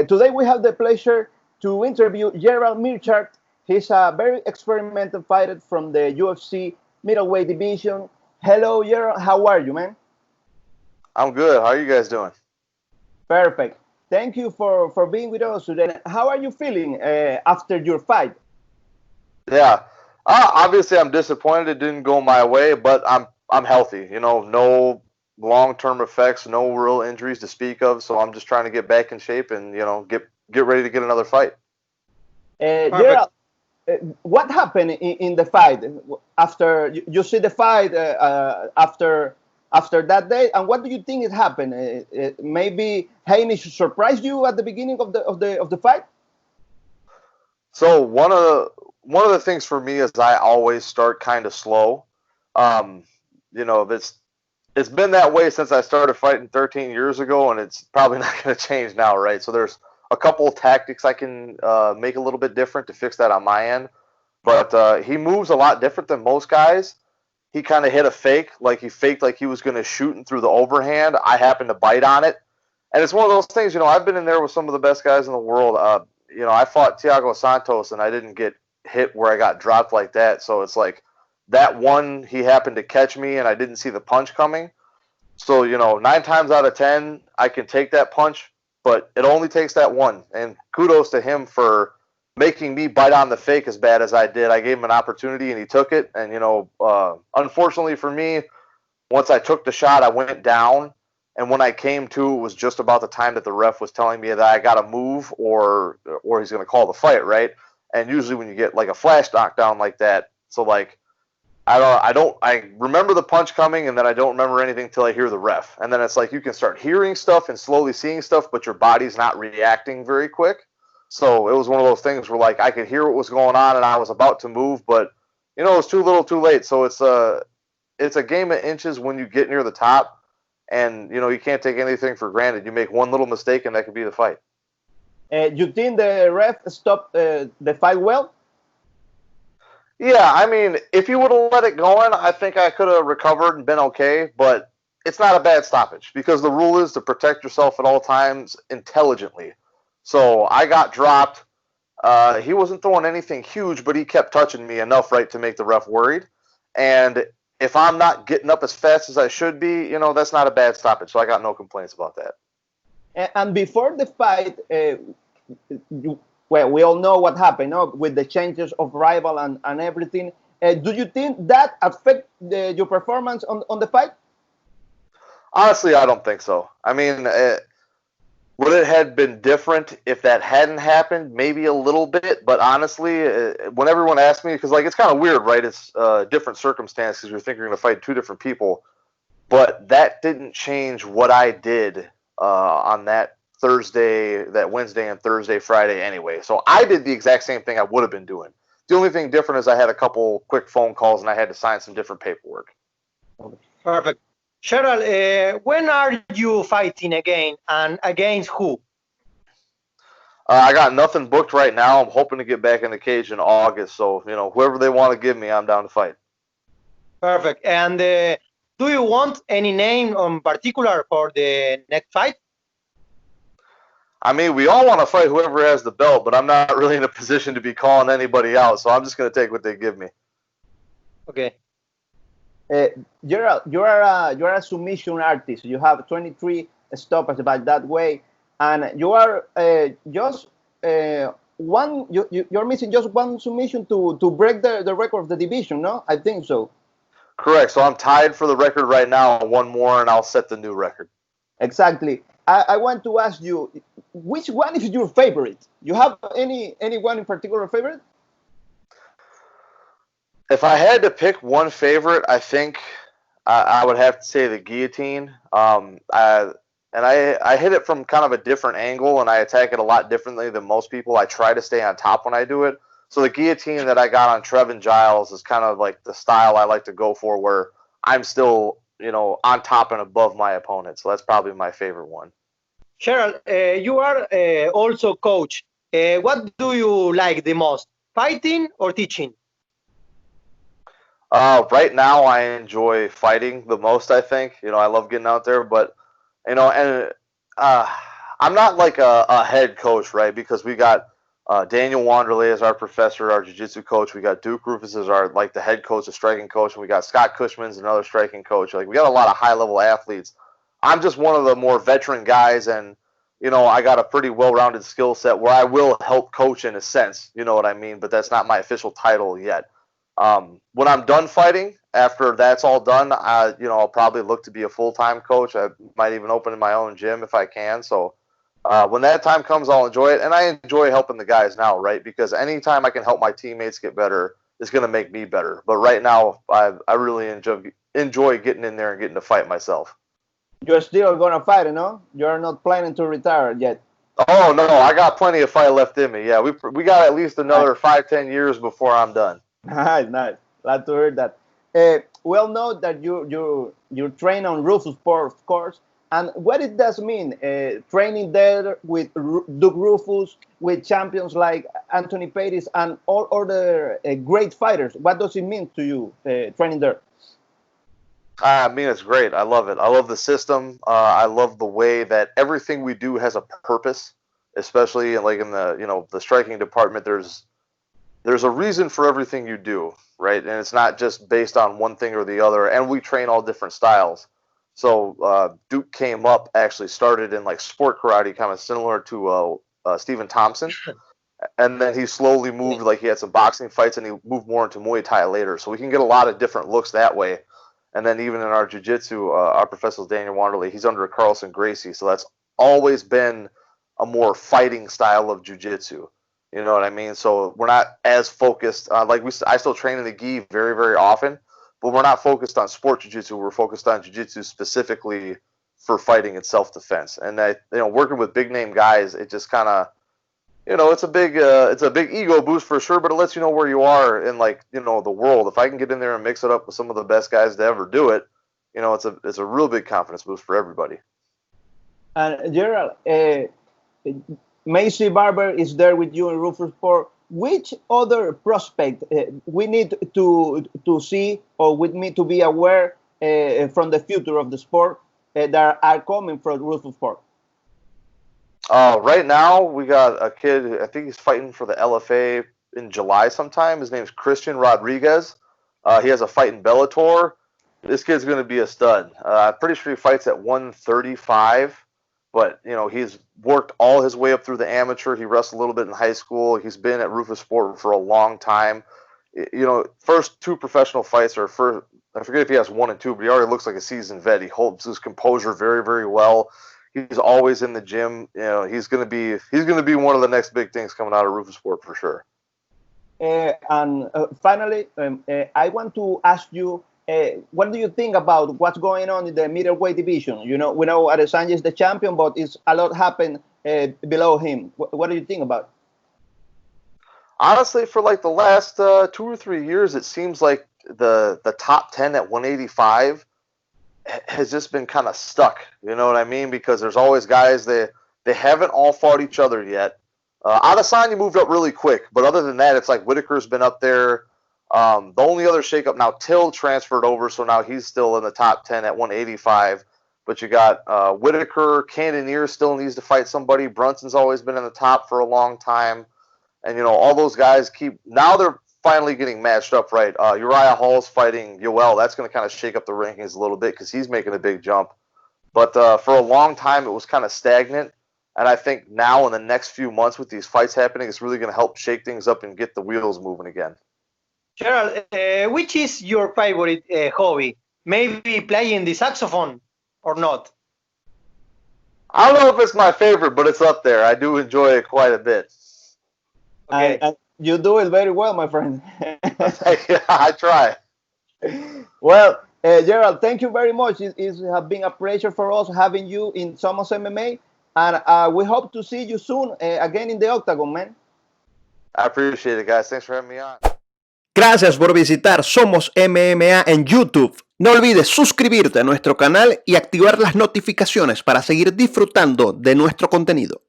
Today we have the pleasure to interview Gerald Meerschaert. He's a very experimental fighter from the UFC middleweight division. Hello, Gerald. How are you, man? I'm good. How are you guys doing? Perfect. Thank you for being with us today. How are you feeling after your fight? Yeah. Obviously, I'm disappointed it didn't go my way, but I'm healthy. No long-term effects, no real injuries to speak of. So I'm just trying to get back in shape and get ready to get another fight. Gerald, what happened in the fight after you see the fight after that day, and what do you think it happened? Maybe Heinisch surprised you at the beginning of the fight. So one of the things for me is I always start kind of slow. Um, it's been that way since I started fighting 13 years ago, and it's probably not going to change now, right? So there's a couple of tactics I can make a little bit different to fix that on my end. But he moves a lot different than most guys. He kind of hit a fake, like he faked like he was going to shoot and through the overhand. I happened to bite on it. And it's one of those things, I've been in there with some of the best guys in the world. I fought Thiago Santos, and I didn't get hit where I got dropped like that. So it's like that one, he happened to catch me, and I didn't see the punch coming. So, 9 times out of 10, I can take that punch, but it only takes that one. And kudos to him for making me bite on the fake as bad as I did. I gave him an opportunity, and he took it. And, unfortunately for me, once I took the shot, I went down. And when I came to, it was just about the time that the ref was telling me that I got to move or he's going to call the fight, right? And usually when you get like a flash knockdown like that, so like I remember the punch coming, and then I don't remember anything till I hear the ref. And then it's like you can start hearing stuff and slowly seeing stuff, but your body's not reacting very quick. So it was one of those things where like I could hear what was going on, and I was about to move, but it was too little, too late. So it's a game of inches when you get near the top. And, you can't take anything for granted. You make one little mistake, and that could be the fight. You think the ref stopped the fight well? Yeah, I mean, if he would have let it go in, I think I could have recovered and been okay. But it's not a bad stoppage because the rule is to protect yourself at all times intelligently. So I got dropped. He wasn't throwing anything huge, but he kept touching me enough, right, to make the ref worried. And if I'm not getting up as fast as I should be, that's not a bad stoppage. So I got no complaints about that. And before the fight, well, we all know what happened, with the changes of rival and everything. Do you think that affect your performance on the fight? Honestly, I don't think so. I mean, would it have been different if that hadn't happened? Maybe a little bit, but honestly, when everyone asks me, because like it's kind of weird, right? It's different circumstances. You're thinking you're going to fight 2 different people, but that didn't change what I did on that Thursday, that Wednesday and Thursday, Friday anyway. So I did the exact same thing I would have been doing. The only thing different is I had a couple quick phone calls and I had to sign some different paperwork. Perfect. Gerald, when are you fighting again, and against who? I got nothing booked right now. I'm hoping to get back in the cage in August. So, whoever they want to give me, I'm down to fight. Perfect. And do you want any name in particular for the next fight? I mean, we all want to fight whoever has the belt, but I'm not really in a position to be calling anybody out. So I'm just going to take what they give me. Okay. Gerald, you are a submission artist. You have 23 stoppers by that way, and you are just one. You're missing just one submission to break the record of the division. No, I think so. Correct. So I'm tied for the record right now. One more, and I'll set the new record. Exactly. I want to ask you, which one is your favorite? You have any one in particular favorite? If I had to pick one favorite, I think I would have to say the guillotine. I hit it from kind of a different angle, and I attack it a lot differently than most people. I try to stay on top when I do it. So the guillotine that I got on Trevin Giles is kind of like the style I like to go for, where I'm still, on top and above my opponent. So that's probably my favorite one. Gerald, you are also coach. What do you like the most, fighting or teaching? Right now, I enjoy fighting the most, I think. I love getting out there, but, and I'm not like a head coach, right? Because we got Daniel Wanderley as our professor, our jiu-jitsu coach. We got Duke Rufus as our like the head coach, the striking coach, and we got Scott Cushman's another striking coach. Like we got a lot of high-level athletes. I'm just one of the more veteran guys, and you know I got a pretty well-rounded skill set where I will help coach in a sense. You know what I mean? But that's not my official title yet. When I'm done fighting, after that's all done, I'll probably look to be a full-time coach. I might even open my own gym if I can. So. When that time comes, I'll enjoy it, and I enjoy helping the guys now, right? Because anytime I can help my teammates get better, it's going to make me better. But right now, I really enjoy getting in there and getting to fight myself. You're still going to fight, no? You're not planning to retire yet. Oh no, I got plenty of fight left in me. Yeah, we got at least another 5-10 years before I'm done. Nice. Glad to hear that. Well, know that you train on Roufusport, of course. And what it does mean, training there with Duke Rufus, with champions like Anthony Pettis and all other great fighters. What does it mean to you, training there? I mean, it's great. I love it. I love the system. I love the way that everything we do has a purpose, especially like in the striking department. There's a reason for everything you do, right? And it's not just based on one thing or the other. And we train all different styles. So Duke came up, actually started in like sport karate, kind of similar to Stephen Thompson. And then he slowly moved, like he had some boxing fights and he moved more into Muay Thai later. So we can get a lot of different looks that way. And then even in our jiu-jitsu, our professor Daniel Wanderley, he's under Carlson Gracie. So that's always been a more fighting style of jiu-jitsu. You know what I mean? So we're not as focused. I still train in the gi very, very often. But we're not focused on sport jiu-jitsu. We're focused on jiu-jitsu specifically for fighting and self-defense. And working with big-name guys, it just kind of, it's a big ego boost for sure. But it lets you know where you are in the world. If I can get in there and mix it up with some of the best guys to ever do it, it's a real big confidence boost for everybody. And Gerald, Macy Barber is there with you in Roufusport. Which other prospect we need to see or we need to be aware from the future of the sport that are coming from Roufusport? Right now, we got a kid, I think he's fighting for the LFA in July sometime. His name's Christian Rodriguez. He has a fight in Bellator. This kid's going to be a stud. I'm pretty sure he fights at 135. But, he's worked all his way up through the amateur. He wrestled a little bit in high school. He's been at Roufusport for a long time. First 2 professional fights I forget if he has 1 and 2, but he already looks like a seasoned vet. He holds his composure very, very well. He's always in the gym. He's going to be one of the next big things coming out of Roufusport for sure. And finally, I want to ask you, what do you think about what's going on in the middleweight division? We know Adesanya is the champion, but it's a lot happened below him. What do you think about it? Honestly, for like the last 2 or 3 years, it seems like the top 10 at 185 has just been kind of stuck. You know what I mean? Because there's always guys they haven't all fought each other yet. Adesanya moved up really quick, but other than that, it's like Whitaker's been up there. The only other shakeup now, Till transferred over, so now he's still in the top 10 at 185. But you got Whitaker, Cannonier still needs to fight somebody. Brunson's always been in the top for a long time. And, all those guys now they're finally getting matched up right. Uriah Hall's fighting Yoel. That's going to kind of shake up the rankings a little bit because he's making a big jump. But for a long time, it was kind of stagnant. And I think now in the next few months with these fights happening, it's really going to help shake things up and get the wheels moving again. Gerald, which is your favorite hobby? Maybe playing the saxophone or not? I don't know if it's my favorite, but it's up there. I do enjoy it quite a bit. Okay. You do it very well, my friend. I try. Well, Gerald, thank you very much. It has been a pleasure for us having you in Somos MMA. And we hope to see you soon again in the Octagon, man. I appreciate it, guys. Thanks for having me on. Gracias por visitar Somos MMA en YouTube. No olvides suscribirte a nuestro canal y activar las notificaciones para seguir disfrutando de nuestro contenido.